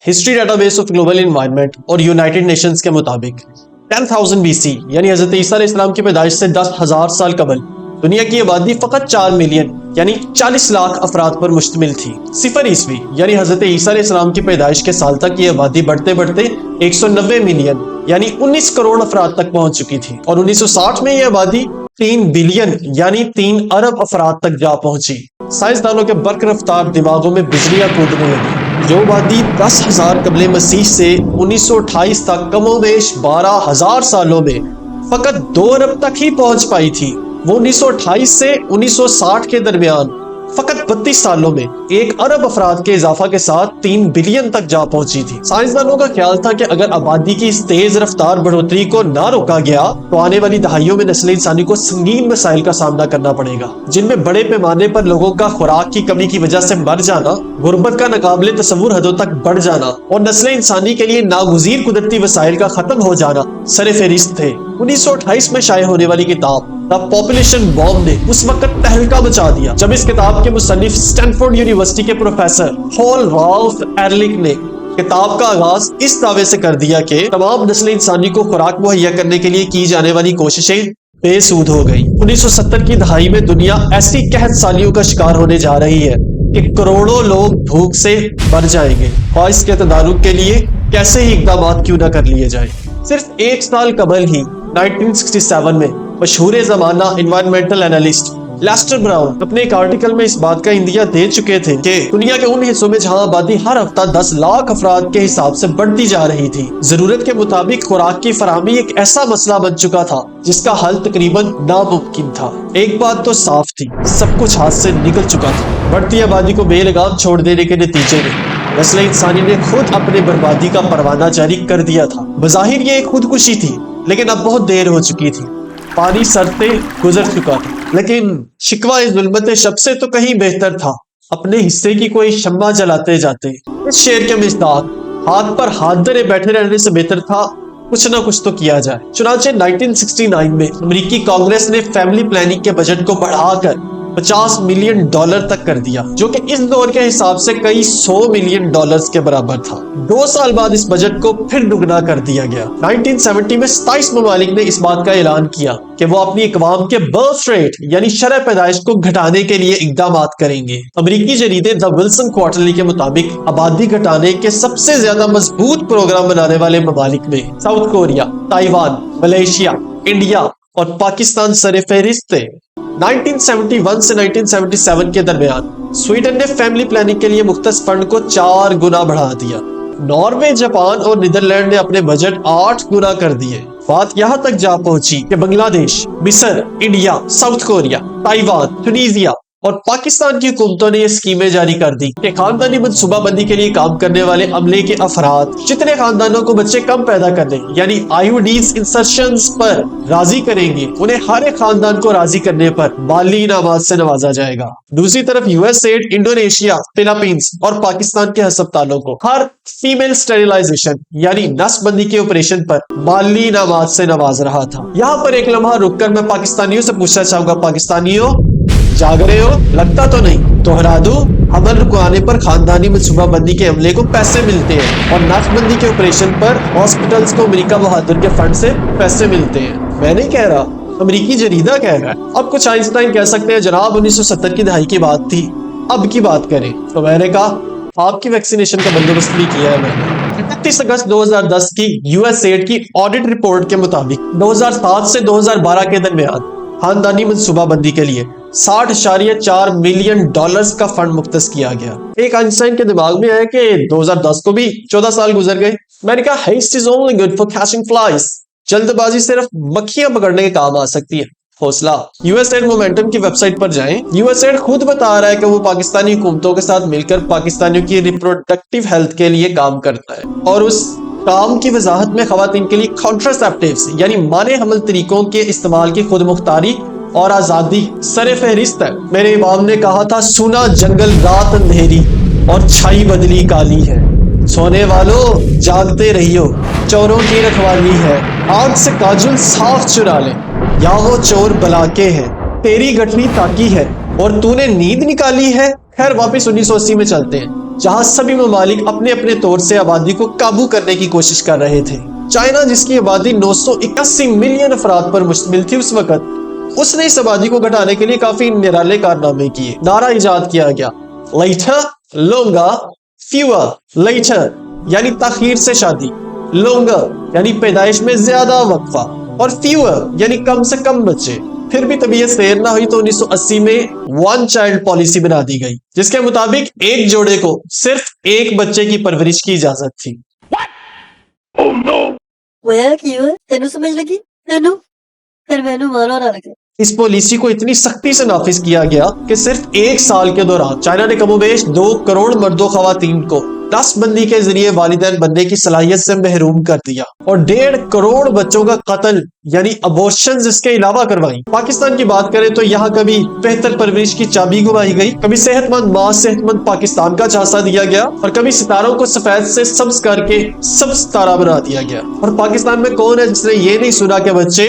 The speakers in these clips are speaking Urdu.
History data base of global environment اور یونائٹڈ نیشنز کے مطابق 10,000 BC یعنی حضرت عیسیٰ علیہ السلام کی پیدائش سے 10,000 سال قبل دنیا کی آبادی فقط 4 ملین یعنی 40 لاکھ افراد پر مشتمل تھی۔ 0 عیسوی یعنی حضرت عیسیٰ علیہ السلام کی پیدائش کے سال تک یہ آبادی بڑھتے بڑھتے 190 ملین یعنی 19 کروڑ افراد تک پہنچ چکی تھی، اور 1960 میں یہ آبادی 3 بلین یعنی 3 ارب افراد تک جا پہنچی۔ سائنسدانوں کے برق رفتار دماغوں میں بجلیاں کودنے لگی۔ جو آبادی 10,000 قبل مسیح سے 1928 تک کم و بیش 12,000 سالوں میں فقط 2 ارب تک ہی پہنچ پائی تھی، وہ 1928 سے 1960 کے درمیان فقط 32 سالوں میں 1 ارب افراد کے اضافہ کے ساتھ 3 بلین تک جا پہنچی تھی۔ سائنسدانوں کا خیال تھا کہ اگر آبادی کی اس تیز رفتار بڑھوتری کو نہ روکا گیا تو آنے والی دہائیوں میں نسل انسانی کو سنگین مسائل کا سامنا کرنا پڑے گا، جن میں بڑے پیمانے پر لوگوں کا خوراک کی کمی کی وجہ سے مر جانا، غربت کا ناقابل تصور حدوں تک بڑھ جانا اور نسل انسانی کے لیے ناگزیر قدرتی وسائل کا ختم ہو جانا سر فہرست تھے۔ 1928 میں شائع ہونے والی کتاب دا پاپولیشن بوم نے اس وقت تہلکہ مچا دیا جب اس کتاب کے مصنف اسٹینفورڈ یونیورسٹی کے پروفیسر پال رالف ایرلک نے کتاب کا آغاز اس دعوے سے کر دیا کہ تمام نسل انسانی کو خوراک مہیا کرنے کے لیے کی جانے والی کوششیں بے سود ہو گئی۔ 1970 کی دہائی میں دنیا ایسی قحط سالیوں کا شکار ہونے جا رہی ہے کہ کروڑوں لوگ بھوک سے مر جائیں گے، اور اس کے تدارک کے لیے کیسے ہی اقدامات کیوں نہ کر لیے جائیں۔ صرف 1 سال قبل ہی 1967 میں مشہور زمانہ انوائرمنٹل اینالسٹ لیسٹر براؤن اپنے ایک آرٹیکل میں اس بات کا اندیا دے چکے تھے کہ دنیا کے ان حصوں میں جہاں آبادی ہر ہفتہ 10 لاکھ افراد کے حساب سے بڑھتی جا رہی تھی، ضرورت کے مطابق خوراک کی فراہمی ایک ایسا مسئلہ بن چکا تھا جس کا حل تقریباً ناممکن تھا۔ ایک بات تو صاف تھی، سب کچھ ہاتھ سے نکل چکا تھا۔ بڑھتی آبادی کو بے لگام چھوڑ دینے کے نتیجے میں نسل انسانی نے خود اپنے بربادی کا پروانہ جاری کر دیا تھا۔ بظاہر یہ ایک خودکشی تھی، لیکن اب بہت دیر ہو چکی تھی، پانی سرتے گزر چکا تھا۔ لیکن شکوہ ظلمت شب سے تو کہیں بہتر تھا، اپنے حصے کی کوئی شمع جلاتے جاتے۔ اس شعر کے مصداق ہاتھ پر ہاتھ دھرے بیٹھے رہنے سے بہتر تھا کچھ نہ کچھ تو کیا جائے۔ چنانچہ 1969 میں امریکی کانگریس نے فیملی پلاننگ کے بجٹ کو بڑھا کر $50 ملین تک کر دیا، جو کہ اس دور کے حساب سے کئی $100 ملین کے برابر تھا۔ 2 سال بعد اس بجٹ کو پھر دگنا کر دیا گیا۔ 1970 میں 27 ممالک نے اس بات کا اعلان کیا کہ وہ اپنی اقوام کے برتھ ریٹ یعنی شرح پیدائش کو گھٹانے کے لیے اقدامات کریں گے۔ امریکی جریدے دا ولسن کوارٹرلی کے مطابق آبادی گھٹانے کے سب سے زیادہ مضبوط پروگرام بنانے والے ممالک میں South Korea, Taiwan, Malaysia, India اور پاکستان سر فہرست تھے۔ 1971 سے 1977 کے درمیان سویڈن نے فیملی پلاننگ کے لیے مختص فنڈ کو 4 گنا بڑھا دیا۔ ناروے، جاپان اور نیدرلینڈ نے اپنے بجٹ 8 گنا کر دیے۔ بات یہاں تک جا پہنچی کہ بنگلہ دیش، مصر، انڈیا، ساؤتھ کوریا، تائیوان، ٹونیزیا اور پاکستان کی حکومتوں نے یہ اسکیمیں جاری کر دی کہ خاندانی منصوبہ بندی کے لیے کام کرنے والے عملے کے افراد جتنے خاندانوں کو بچے کم پیدا کرنے یعنی IUDs انسرشنز پر راضی کریں گے، انہیں ہر ایک خاندان کو راضی کرنے پر مالی انعامات سے نوازا جائے گا۔ دوسری طرف USAID انڈونیشیا، فلپائنز اور پاکستان کے ہسپتالوں کو ہر فیمیل سٹیریلائزیشن یعنی نس بندی کے آپریشن پر مالی انعامات سے نواز رہا تھا۔ یہاں پر ایک لمحہ رک کر میں پاکستانیوں سے پوچھنا چاہوں گا، پاکستانیوں جاگ رہے ہو؟ لگتا تو نہیں، دوہرا دوں، حمل رکوانے پر خاندانی منصوبہ بندی کے عملے کو پیسے ملتے ہیں اور نس بندی کے آپریشن پر ہاسپٹلز کو امریکہ بہادر کے فنڈ سے پیسے ملتے ہیں۔ میں نہیں کہہ رہا، امریکی جریدہ کہہ رہا ہے۔ اب کچھ آئنسٹائن کہہ سکتے ہیں جناب 1970 کی دہائی کی بات تھی، اب کی بات کریں، تو میں نے کہا آپ کی ویکسینیشن کا بندوبست بھی کیا ہے میں نے۔ 31 اگست 2010 کی USAID کی آڈٹ رپورٹ کے مطابق 2007 سے 2012 کے درمیان خاندانی منصوبہ بندی کے لیے $60.4 ملین کا فنڈ مختص کیا گیا۔ ایک آئنسٹائن کے دماغ میں آیا کہ 2010 کو بھی 14 سال گزر گئے۔ میں نے کہا haste is only good for catching flies، جلد بازی صرف مکھیاں پکڑنے کے کام آ سکتی ہے۔ حوصلہ۔ USAID مومنٹم کی ویب سائٹ پر جائیں۔ USAID خود بتا رہا ہے کہ وہ پاکستانی حکومتوں کے ساتھ مل کر پاکستانیوں کی ریپروڈکٹیو ہیلتھ کے لیے کام کرتا ہے، اور اس کام کی وضاحت میں خواتین کے لیے کانٹراسیپٹیوز یعنی مانع حمل طریقوں کے استعمال کی خود مختاری اور آزادی سر فہرست ہے۔ میرے امام نے کہا تھا، سونا جنگل رات اندھیری اور چھائی بدلی کالی ہے، سونے والوں جاگتے رہیو، چوروں کی رکھوالی ہے، آنکھ سے کاجل صاف چرا لے، یا وہ چور بلا کے ہے، تیری گٹھڑی تاکی ہے اور تو نے نیند نکالی ہے۔ خیر واپس 1980 میں چلتے ہیں۔ جہاں سبھی ممالک اپنے اپنے طور سے آبادی کو قابو کرنے کی کوشش کر رہے تھے۔ چائنا، جس کی آبادی 981 ملین افراد پر مشتمل تھی اس وقت، اس نے اس آبادی کو گھٹانے کے لیے کافی نرالے کارنامے کیے۔ نعرہ ایجاد کیا گیا لیٹر لونگا فیور، لیٹر یعنی تاخیر سے شادی، لونگا یعنی پیدائش میں زیادہ وقفہ، اور فیور یعنی کم سے کم بچے۔ پھر بھی طبیعت دیر نہ ہوئی تو 1980 میں ون چائلڈ پالیسی بنا دی گئی، جس کے مطابق ایک جوڑے کو صرف ایک بچے کی پرورش کی اجازت تھی۔ تینوں سمجھ لگی؟ تینوں پھر مینوں مارو نہ لگے۔ اس پالیسی کو اتنی سختی سے نافذ کیا گیا کہ صرف ایک سال کے دوران چائنا نے کم و بیش 2 کروڑ مرد و خواتین کو نسل بندی کے ذریعے والدین بننے کی صلاحیت سے محروم کر دیا، اور 1.5 کروڑ بچوں کا قتل یعنی ابورشنز اس کے علاوہ کروائی۔ پاکستان کی بات کریں تو یہاں کبھی بہتر پرورش کی چابی گوائی گئی، کبھی صحت مند ماں صحت مند پاکستان کا جھانسا دیا گیا، اور کبھی ستاروں کو سفید سے سبز کر کے سبز ستارہ بنا دیا گیا۔ اور پاکستان میں کون ہے جس نے یہ نہیں سنا کہ بچے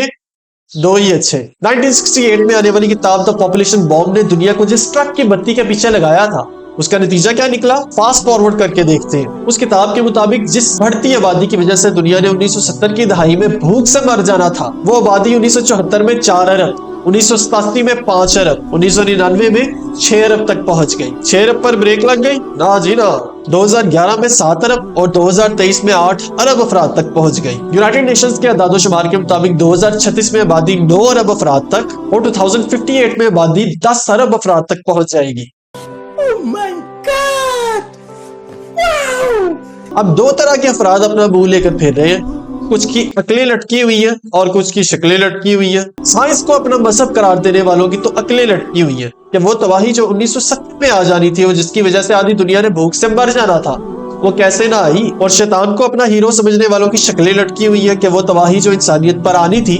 2 ہی اچھے۔ 1968 میں آنے والی کتاب دا پاپولیشن بوم نے دنیا کو جس ٹرک کی بتی کے پیچھے لگایا تھا، اس کا نتیجہ کیا نکلا؟ فاسٹ فارورڈ کر کے دیکھتے ہیں۔ اس کتاب کے مطابق جس بڑھتی آبادی کی وجہ سے دنیا نے 1970 کی دہائی میں بھوک سے مر جانا تھا، وہ آبادی 1974 میں 4 ارب، 1987 میں 5 ارب، 1999 میں 6 ارب تک پہنچ گئی۔ 6 ارب پر بریک لگ گئی؟ نہ جی نہ۔ 2011 میں 7 ارب اور 2023 میں 8 ارب افراد تک پہنچ گئی۔ یونائٹڈ نیشنز کے اعداد و شمار کے مطابق 2036 میں آبادی 9 ارب افراد تک اور 2058 میں آبادی 10 ارب افراد تک پہنچ جائے گی۔ اب 2 طرح کے افراد اپنا منہ لے کر پھر رہے ہیں، کچھ کی عقلیں لٹکی ہوئی ہیں اور کچھ کی شکلیں لٹکی ہوئی ہیں۔ سائنس کو اپنا مذہب قرار دینے والوں کی تو عقلیں لٹکی ہوئی ہیں کہ وہ تباہی جو 1970 میں آ جانی تھی اور جس کی وجہ سے آدھی دنیا نے بھوک سے مر جانا تھا، وہ کیسے نہ آئی، اور شیطان کو اپنا ہیرو سمجھنے والوں کی شکلیں لٹکی ہوئی ہیں کہ وہ تباہی جو انسانیت پر آنی تھی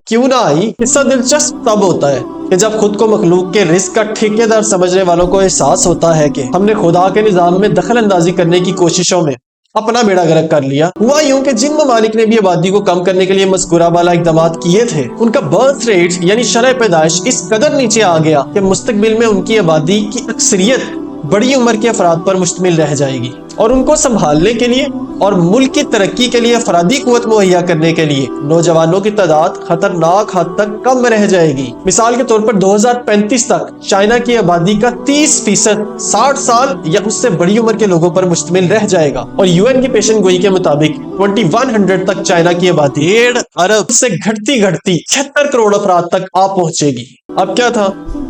کیوں نہ آئی۔ قصہ دلچسپ تب ہوتا ہے کہ جب خود کو مخلوق کے رزق کا ٹھیکیدار سمجھنے والوں کو احساس ہوتا ہے کہ ہم نے خدا کے نظام میں دخل اندازی کرنے کی کوششوں میں اپنا بیڑا غرق کر لیا۔ ہوا یوں کہ جن ممالک نے بھی آبادی کو کم کرنے کے لیے مذکورہ بالا اقدامات کیے تھے، ان کا برتھ ریٹ یعنی شرح پیدائش اس قدر نیچے آ گیا کہ مستقبل میں ان کی آبادی کی اکثریت بڑی عمر کے افراد پر مشتمل رہ جائے گی، اور ان کو سنبھالنے کے لیے اور ملک کی ترقی کے لیے افرادی قوت مہیا کرنے کے لیے نوجوانوں کی تعداد خطرناک حد تک کم رہ جائے گی۔ مثال کے طور پر 2035 تک چائنا کی آبادی کا 30% 60 سال یا اس سے بڑی عمر کے لوگوں پر مشتمل رہ جائے گا، اور UN کی پیشن گوئی کے مطابق 2100 تک چائنا کی آبادی 1.5 ارب سے گھٹتی 76 کروڑ افراد تک آ پہنچے گی۔ اب کیا تھا؟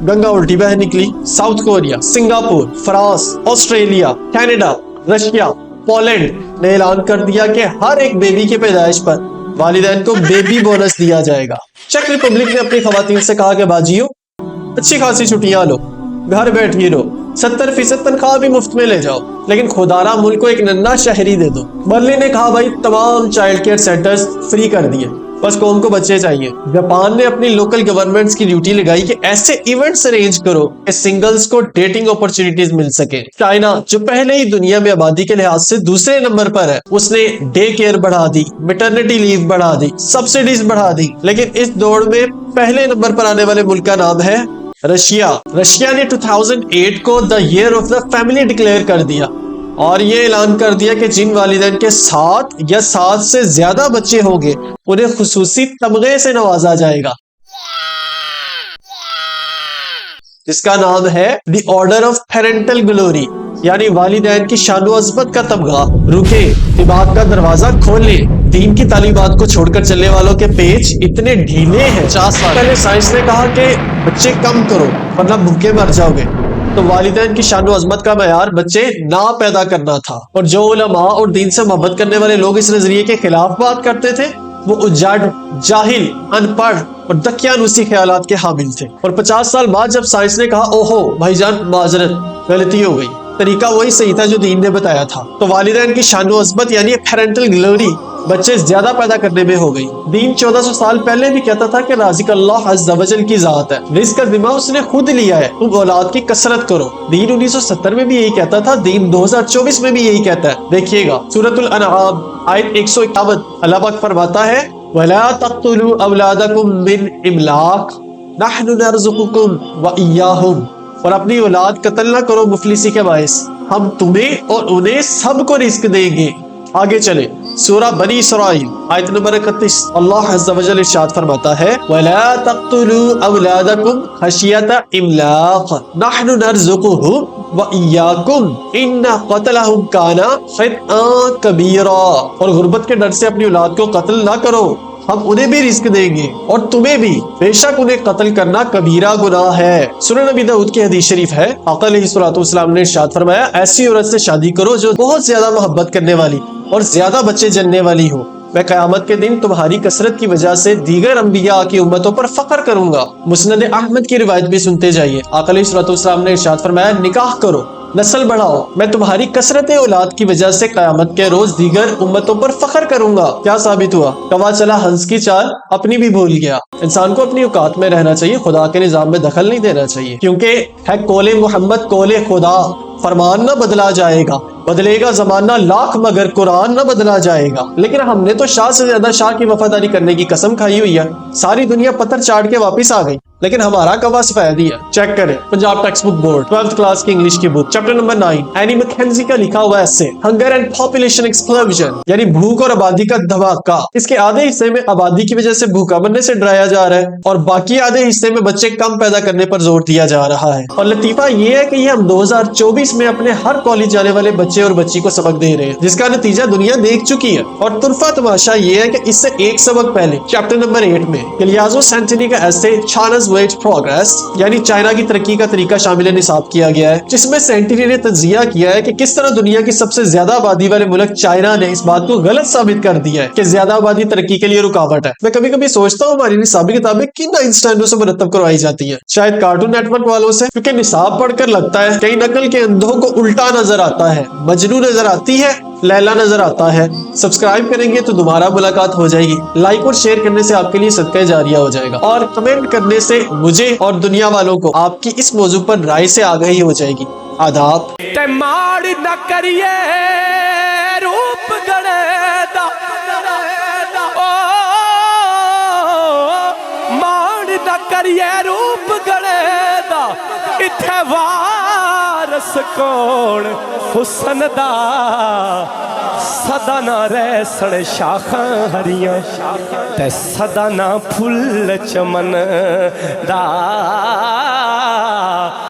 گنگا الٹی بہ نکلی۔ South Korea, Singapore, France, Australia, Canada, Russia, Poland نے اعلان کر دیا کہ ہر ایک بیبی کی پیدائش پر والدین کو بیبی بونس دیا جائے گا۔ چیک ریپبلک نے اپنی خواتین سے کہا کہ باجیوں اچھی خاصی چھٹیاں لو، گھر بیٹھیے رہو، 70% تنخواہ بھی مفت میں لے جاؤ، لیکن خدارا ملک کو ایک ننھا شہری دے دو۔ برلن نے کہا بھائی تمام چائلڈ کیئر سینٹرز فری کر دیے، بس قوم کو بچے چاہیے۔ جاپان نے اپنی لوکل گورنمنٹس کی ڈیوٹی لگائی کہ ایسے ایونٹس ارینج کرو کہ سنگلز کو ڈیٹنگ اپرچونٹیز مل سکے۔ چائنا جو پہلے ہی دنیا میں آبادی کے لحاظ سے دوسرے نمبر پر ہے، اس نے ڈے کیئر بڑھا دی، میٹرنٹی لیو بڑھا دی، سبسڈیز بڑھا دی، لیکن اس دوڑ میں پہلے نمبر پر آنے والے ملک کا نام ہے رشیا۔ رشیا نے 2008 کو the year of the family declare کر دیا، اور یہ اعلان کر دیا کہ جن والدین کے 7 یا 7 سے زیادہ بچے ہوں گے انہیں خصوصی تمغے سے نوازا جائے گا، جس کا نام ہے the order of parental glory, یعنی والدین کی شان و عظمت کا تمغہ۔ رکے، دماغ کا دروازہ کھولیں، دین کی تعلیمات کو چھوڑ کر چلنے والوں کے پیچ اتنے ڈھیلے ہیں۔ 50 سال پہلے سائنس نے کہا کہ بچے کم کرو ورنہ بھوکے مر جاؤ گے، تو والدین کی شان و عظمت کا معیار بچے نہ پیدا کرنا تھا، اور جو علماء اور دین سے محبت کرنے والے لوگ اس نظریے کے خلاف بات کرتے تھے وہ اجڑ، جاہل، ان پڑھ اور دقیانوسی خیالات کے حامل تھے۔ اور 50 سال بعد جب سائنس نے کہا اوہو بھائی جان معذرت، غلطی ہو گئی، طریقہ وہی صحیح تھا جو دین نے بتایا تھا، تو والدین کی شان و عظمت یعنی پیرنٹل گلوری بچے زیادہ پیدا کرنے میں ہو گئی۔ دین 1400 سال پہلے بھی کہتا تھا کہ رازق اللہ عز و جل کی ذات ہے، رزق کا ذمہ اس نے خود لیا ہے، تم اولاد کی کثرت کرو۔ دین 1970 میں بھی یہی کہتا تھا، دین 2024 میں بھی یہی کہتا ہے۔ دیکھیے گا سورۃ الانعام آیت 151، اللہ پاک فرماتا ہے وَلَا تَقْتُلُوا أَوْلَادَكُمْ مِنْ إِمْلَاقٍ نَحْنُ نَرْزُقُكُمْ وَإِيَّاهُمْ، اور اپنی اولاد قتل نہ کرو مفلسی کے باعث، ہم تمہیں اور انہیں سب کو رزق دیں گے. آگے چلیں سورہ بنی اسرائیل آیت نمبر 31. اللہ عز و جل ارشاد فرماتا ہے وَلَا تَقْتُلُوا أَوْلَادَكُمْ خَشْيَةَ إِمْلَاقٍ نَحْنُ نَرْزُقُهُمْ وَإِيَّاكُمْ إِنَّ قَتْلَهُمْ كَانَ خِطْئًا كَبِيرًا. اور غربت کے ڈر سے اپنی اولاد کو قتل نہ کرو، ہم انہیں بھی رزق دیں گے اور تمہیں بھی، بے شک انہیں قتل کرنا کبیرہ گناہ ہے. سنن نبی داؤد کی حدیث شریف ہے، آقا علیہ الصلوۃ والسلام نے ارشاد فرمایا ایسی عورت سے شادی کرو جو بہت زیادہ محبت کرنے والی اور زیادہ بچے جننے والی ہو. میں قیامت کے دن تمہاری کثرت کی وجہ سے دیگر انبیاء کی امتوں پر فخر کروں گا. مسند احمد کی روایت بھی سنتے جائیے. آقا علیہ الصلوۃ والسلام نے ارشاد فرمایا نکاح کرو، نسل بڑھاؤ، میں تمہاری کثرت اولاد کی وجہ سے قیامت کے روز دیگر امتوں پر فخر کروں گا. کیا ثابت ہوا؟ کوا چلا ہنس کی چال اپنی بھی بھول گیا. انسان کو اپنی اوقات میں رہنا چاہیے، خدا کے نظام میں دخل نہیں دینا چاہیے، کیونکہ ہے قول محمد قول خدا. فرمان نہ بدلا جائے گا، بدلے گا زمانہ لاکھ مگر قرآن نہ بدلا جائے گا. لیکن ہم نے تو شاہ سے زیادہ شاہ کی وفاداری کرنے کی قسم کھائی ہوئی ہے. ساری دنیا پتھر چاٹ کے واپس آ گئی، لیکن ہمارا کوا سفید ہی ہے. چیک کریں Punjab text book board 12th class کی انگلش کی بک چیپٹر نمبر 9 اینی میکنزی کا لکھا ہوا ایسے ہنگر اینڈ پاپولیشن ایکسپلوژن، یعنی بھوک اور آبادی کا دھماکہ. اس کے آدھے حصے میں آبادی کی وجہ سے بھوکا مرنے سے ڈرایا جا رہا ہے اور باقی آدھے حصے میں بچے کم پیدا کرنے پر زور دیا جا رہا ہے. اور لطیفہ یہ ہے کہ یہ ہم 2024 میں اپنے ہر کالج جانے والے بچے اور بچی کو سبق دے رہے ہیں، جس کا نتیجہ دنیا دیکھ چکی ہے. اور طرفہ تماشا یہ ہے کہ اس سے ایک سبق پہلے چیپٹر نمبر 8 میں گلیازو سینٹنی کا ایسے چائناز وے ٹو پروگریس، یعنی چائنا کی ترقی کا طریقہ شامل نصاب کیا گیا ہے، جس میں سینٹنی نے تجزیہ کیا ہے کہ کس طرح دنیا کی سب سے زیادہ آبادی والے ملک چائنا نے اس بات کو غلط ثابت کر دیا ہے کہ زیادہ آبادی ترقی کے لیے رکاوٹ ہے. میں کبھی کبھی سوچتا ہوں ہماری نصابی کتابیں کن آئنسٹائنوں سے مرتب کروائی جاتی ہیں، شاید کارٹون نیٹ ورک والوں سے، کیونکہ نصاب پڑھ کر لگتا ہے کئی نقل کے اندھوں کو الٹا نظر آتا ہے، مجنو نظر آتی ہے، لیلا نظر آتا ہے. سبسکرائب کریں گے تو دوبارہ ملاقات ہو جائے گی، لائک اور شیئر کرنے سے آپ کے لیے صدقہ جاریہ ہو جائے گا، اور کمنٹ کرنے سے مجھے اور دنیا والوں کو آپ کی اس موضوع پر رائے سے آگاہی ہو جائے گی. آداب. تے ماڑ نہ کریے روپ گڑے دا، ماڑ نہ کریے روپ گڑے دا، اتھے وارس کون حسن دا، سدا نہ رہ سڑ شاخاں ہریاں تے سدا نہ پھل چمن دا.